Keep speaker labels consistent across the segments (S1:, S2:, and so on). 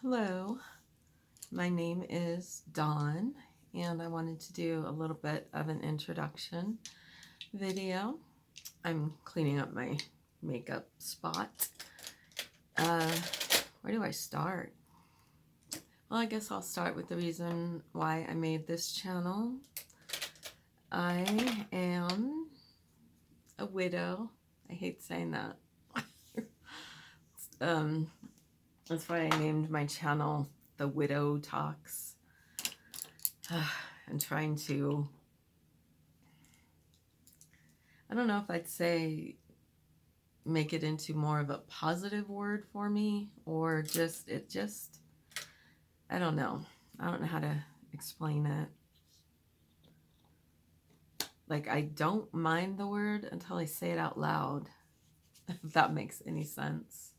S1: Hello, my name is Dawn, and I wanted to do a little bit of an introduction video. I'm cleaning up my makeup spot. Uh, where do I start? Well, I guess I'll start with the reason why I made this channel. I am a widow. I hate saying that. um, that's why I named my channel The Widow Talks. I'm trying to, I don't know if I'd say make it into more of a positive word for me, or I don't know. I don't know how to explain it. Like, I don't mind the word until I say it out loud, if that makes any sense.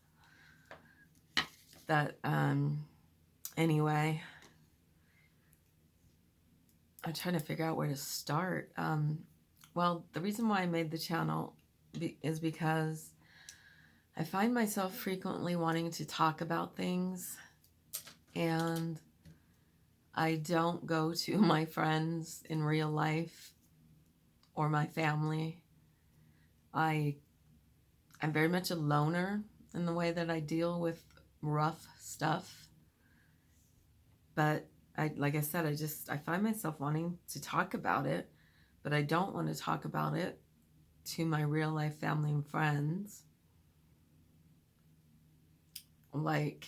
S1: Anyway, I'm trying to figure out where to start. Well, the reason why I made the channel is because I find myself frequently wanting to talk about things, and I don't go to my friends in real life or my family. I'm very much a loner in the way that I deal with rough stuff. But like I said, I find myself wanting to talk about it, but I don't want to talk about it to my real life family and friends. Like,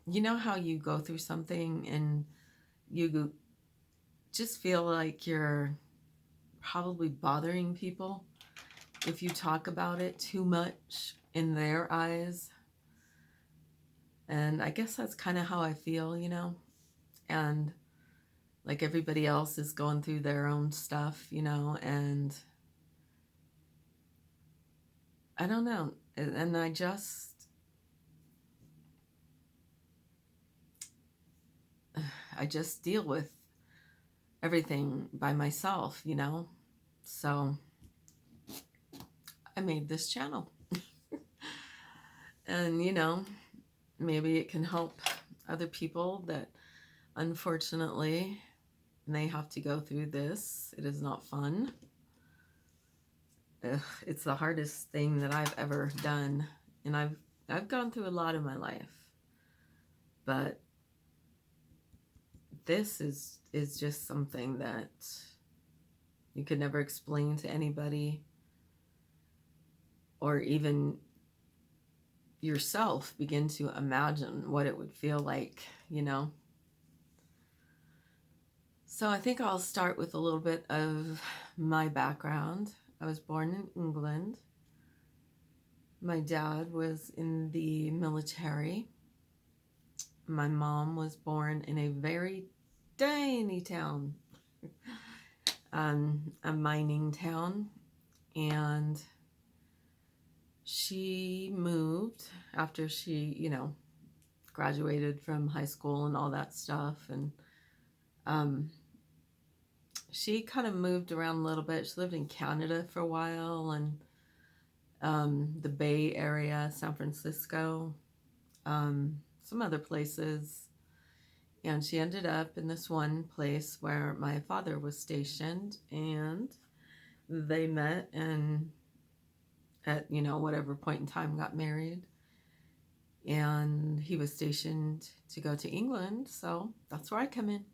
S1: you know how you go through something and you just feel like you're probably bothering people if you talk about it too much in their eyes. And I guess that's kind of how I feel, and like everybody else is going through their own stuff, and I don't know. And I just deal with everything by myself, So I made this channel. And, maybe it can help other people that unfortunately they have to go through this. It is not fun. It's the hardest thing that I've ever done, and I've gone through a lot in my life, but this is just something that you could never explain to anybody, or even yourself begin to imagine what it would feel like, So I think I'll start with a little bit of my background. I was born in England. My dad was in the military. My mom was born in a very tiny town, a mining town, and she moved after she, graduated from high school and all that stuff, and she kind of moved around a little bit. She lived in Canada for a while, and the Bay Area, San Francisco, some other places. And she ended up in this one place where my father was stationed, and they met and at, whatever point in time got married. And he was stationed to go to England, so that's where I come in.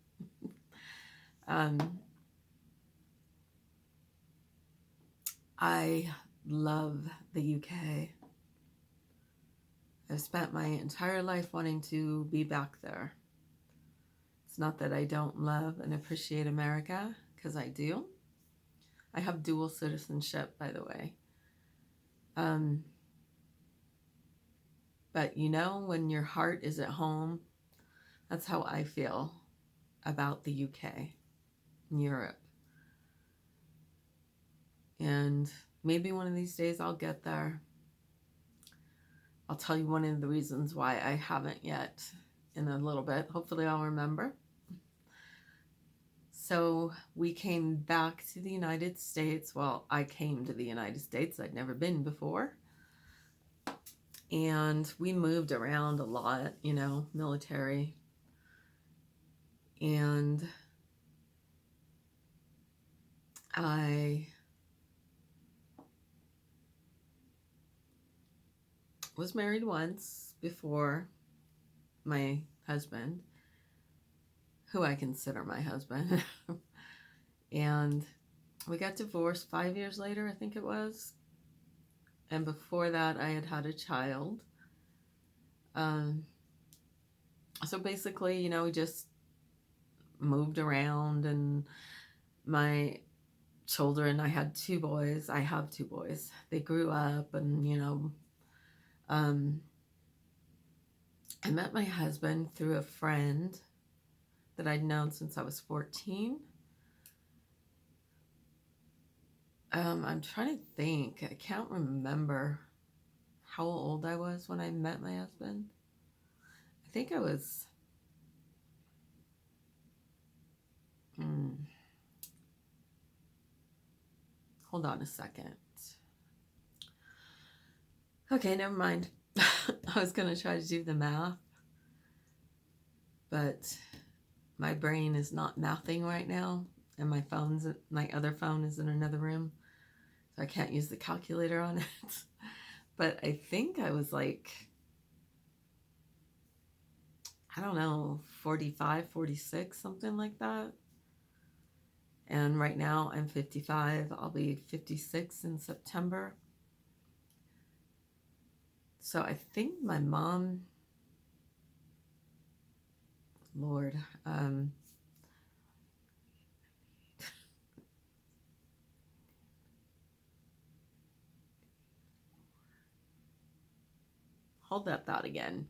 S1: I love the UK. I've spent my entire life wanting to be back there. It's not that I don't love and appreciate America, because I do. I have dual citizenship, by the way. But when your heart is at home, that's how I feel about the UK and Europe. And maybe one of these days I'll get there. I'll tell you one of the reasons why I haven't yet in a little bit. Hopefully I'll remember. So we came back to the United States. Well, I came to the United States. I'd never been before. And we moved around a lot, you know, military. And I was married once before my husband, who I consider my husband. And we got divorced 5 years later, I think it was. And before that, I had had a child. Um, so basically, you know, we just moved around, and my children, I had two boys. I have two boys. They grew up, and, you know, um, I met my husband through a friend that I'd known since I was 14. I'm trying to think. I can't remember how old I was when I met my husband. I think I was... hold on a second. Okay, never mind. I was going to try to do the math, but my brain is not mathing right now, and my other phone is in another room, so I can't use the calculator on it. But I think I was like, I don't know, 45, 46, something like that. And right now I'm 55. I'll be 56 in September. So I think my mom, Lord, hold that thought again.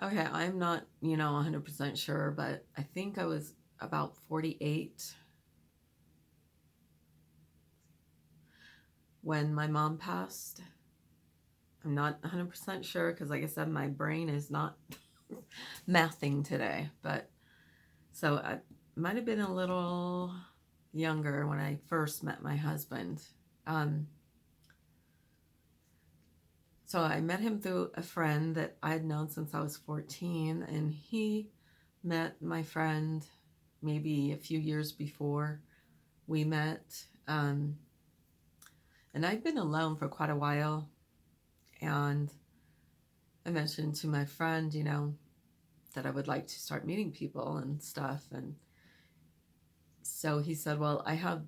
S1: Okay, I'm not, 100% sure, but I think I was about 48 when my mom passed. I'm not 100% sure because, like I said, my brain is not mathing today. But so I might have been a little younger when I first met my husband. So I met him through a friend that I had known since I was 14, and he met my friend maybe a few years before we met. And I'd been alone for quite a while, and I mentioned to my friend, that I would like to start meeting people and stuff. And so he said, well, I have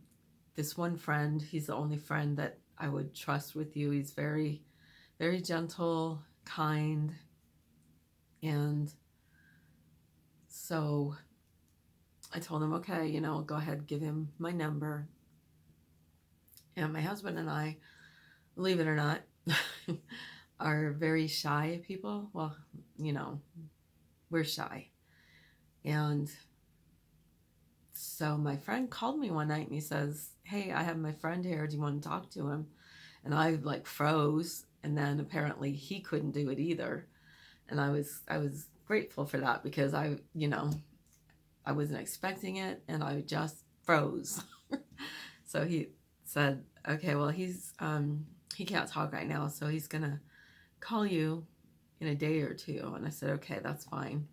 S1: this one friend. He's the only friend that I would trust with you. He's very, very gentle, kind. And so I told him, okay, go ahead, give him my number. And my husband and I, believe it or not, are very shy people. Well, we're shy. And so my friend called me one night and he says, hey, I have my friend here. Do you want to talk to him? And I like froze. And then apparently he couldn't do it either. And I was grateful for that because I wasn't expecting it and I just froze. So he said, okay, well, he can't talk right now, so he's gonna call you in a day or two. And I said, okay, that's fine.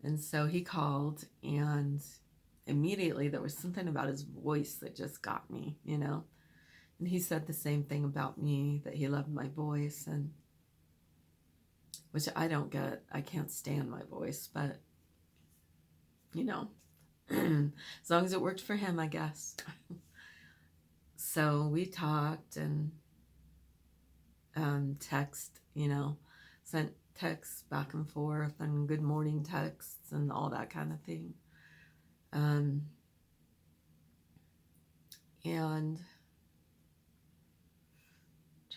S1: And so he called, and immediately there was something about his voice that just got me, And he said the same thing about me, that he loved my voice, and which I don't get. I can't stand my voice, but as long as it worked for him, I guess. So we talked and sent texts back and forth and good morning texts and all that kind of thing. And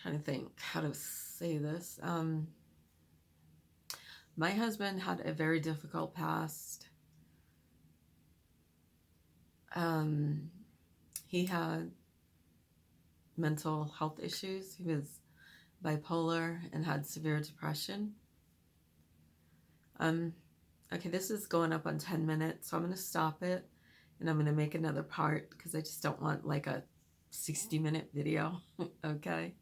S1: trying to think how to say this. My husband had a very difficult past. He had mental health issues. He was bipolar and had severe depression. Okay, this is going up on 10 minutes, so I'm going to stop it and I'm going to make another part because I just don't want like a 60-minute video. Okay.